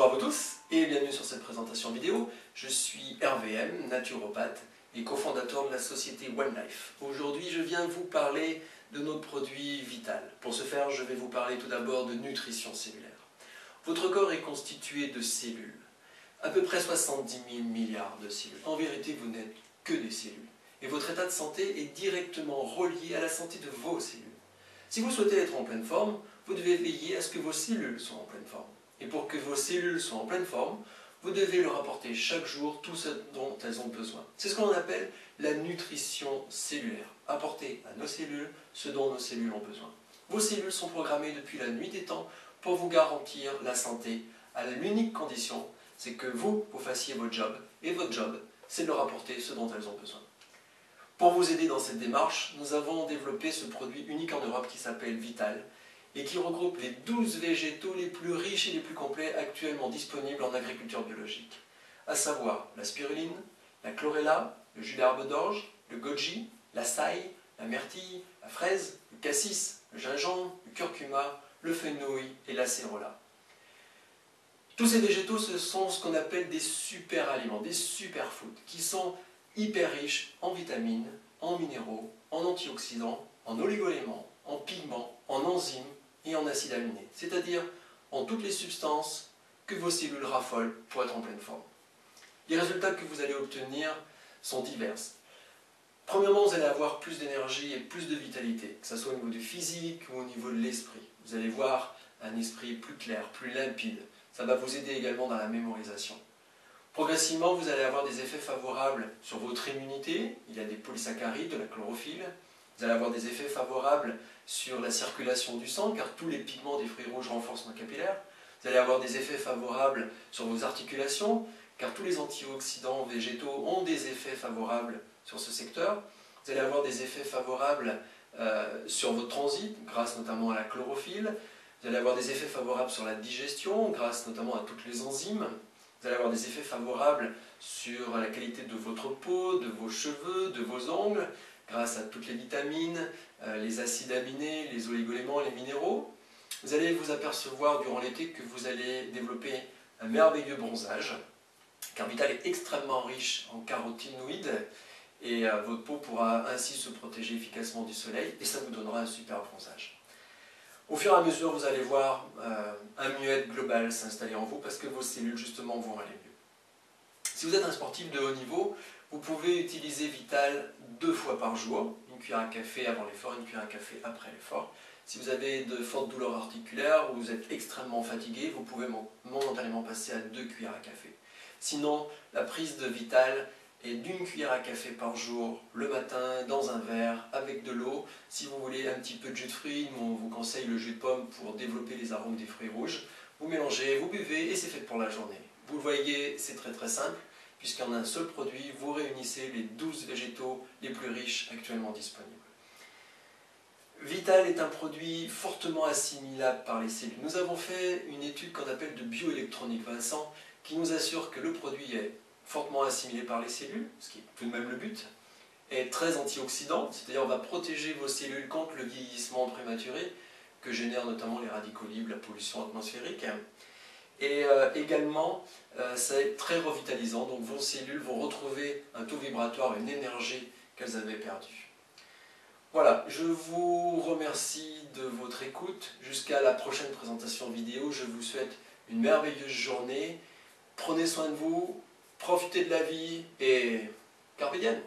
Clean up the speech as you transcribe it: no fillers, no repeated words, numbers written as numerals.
Bonjour à vous tous et bienvenue sur cette présentation vidéo. Je suis Hervé M, naturopathe et cofondateur de la société One Life. Aujourd'hui, je viens vous parler de notre produit Vital. Pour ce faire, je vais vous parler tout d'abord de nutrition cellulaire. Votre corps est constitué de cellules, à peu près 70 000 milliards de cellules. En vérité, vous n'êtes que des cellules. Et votre état de santé est directement relié à la santé de vos cellules. Si vous souhaitez être en pleine forme, vous devez veiller à ce que vos cellules soient en pleine forme. Et pour que vos cellules soient en pleine forme, vous devez leur apporter chaque jour tout ce dont elles ont besoin. C'est ce qu'on appelle la nutrition cellulaire. Apporter à nos cellules ce dont nos cellules ont besoin. Vos cellules sont programmées depuis la nuit des temps pour vous garantir la santé à l'unique condition, c'est que vous fassiez votre job. Et votre job, c'est de leur apporter ce dont elles ont besoin. Pour vous aider dans cette démarche, nous avons développé ce produit unique en Europe qui s'appelle Vital et qui regroupe les 12 végétaux les plus riches et les plus complets actuellement disponibles en agriculture biologique, à savoir la spiruline, la chlorella, le jus d'herbe d'orge, le goji, la saille, la myrtille, la fraise, le cassis, le gingembre, le curcuma, le fenouil et l'acérola. Tous ces végétaux, ce sont ce qu'on appelle des super aliments, des superfoods, qui sont hyper riches en vitamines, en minéraux, en antioxydants, en oligoéléments, en pigments, en enzymes et en acides aminés, c'est-à-dire en toutes les substances que vos cellules raffolent pour être en pleine forme. Les résultats que vous allez obtenir sont divers. Premièrement, vous allez avoir plus d'énergie et plus de vitalité, que ce soit au niveau du physique ou au niveau de l'esprit. Vous allez voir un esprit plus clair, plus limpide. Ça va vous aider également dans la mémorisation. Progressivement, vous allez avoir des effets favorables sur votre immunité. Il y a des polysaccharides, de la chlorophylle. Vous allez avoir des effets favorables sur la circulation du sang, car tous les pigments des fruits rouges renforcent nos capillaires. Vous allez avoir des effets favorables sur vos articulations, car tous les antioxydants végétaux ont des effets favorables sur ce secteur. Vous allez avoir des effets favorables sur votre transit, grâce notamment à la chlorophylle. Vous allez avoir des effets favorables sur la digestion, grâce notamment à toutes les enzymes. Vous allez avoir des effets favorables sur la qualité de votre peau, de vos cheveux, de vos ongles, grâce à toutes les vitamines, les acides aminés, les oligoéléments, les minéraux. Vous allez vous apercevoir durant l'été que vous allez développer un merveilleux bronzage, car Vital est extrêmement riche en carotinoïdes et votre peau pourra ainsi se protéger efficacement du soleil et ça vous donnera un super bronzage. Au fur et à mesure, vous allez voir un mieux-être global s'installer en vous parce que vos cellules, justement, vont aller mieux. Si vous êtes un sportif de haut niveau, vous pouvez utiliser Vital 2 fois par jour, une cuillère à café avant l'effort, une cuillère à café après l'effort. Si vous avez de fortes douleurs articulaires ou vous êtes extrêmement fatigué, vous pouvez momentanément passer à 2 cuillères à café. Sinon, la prise de Vital est d'1 cuillère à café par jour, le matin, dans un verre, avec de l'eau. Si vous voulez un petit peu de jus de fruits, on vous conseille le jus de pomme pour développer les arômes des fruits rouges. Vous mélangez, vous buvez et c'est fait pour la journée. Vous le voyez, c'est très simple, puisqu'en un seul produit, vous réunissez les 12 végétaux les plus riches actuellement disponibles. Vital est un produit fortement assimilable par les cellules. Nous avons fait une étude qu'on appelle de bioélectronique Vincent, qui nous assure que le produit est fortement assimilé par les cellules, ce qui est tout de même le but, est très antioxydant, c'est-à-dire on va protéger vos cellules contre le vieillissement prématuré, que génèrent notamment les radicaux libres, la pollution atmosphérique. Et également, ça est très revitalisant, donc vos cellules vont retrouver un taux vibratoire, une énergie qu'elles avaient perdue. Voilà, je vous remercie de votre écoute. Jusqu'à la prochaine présentation vidéo, je vous souhaite une merveilleuse journée. Prenez soin de vous, profitez de la vie et carpe diem.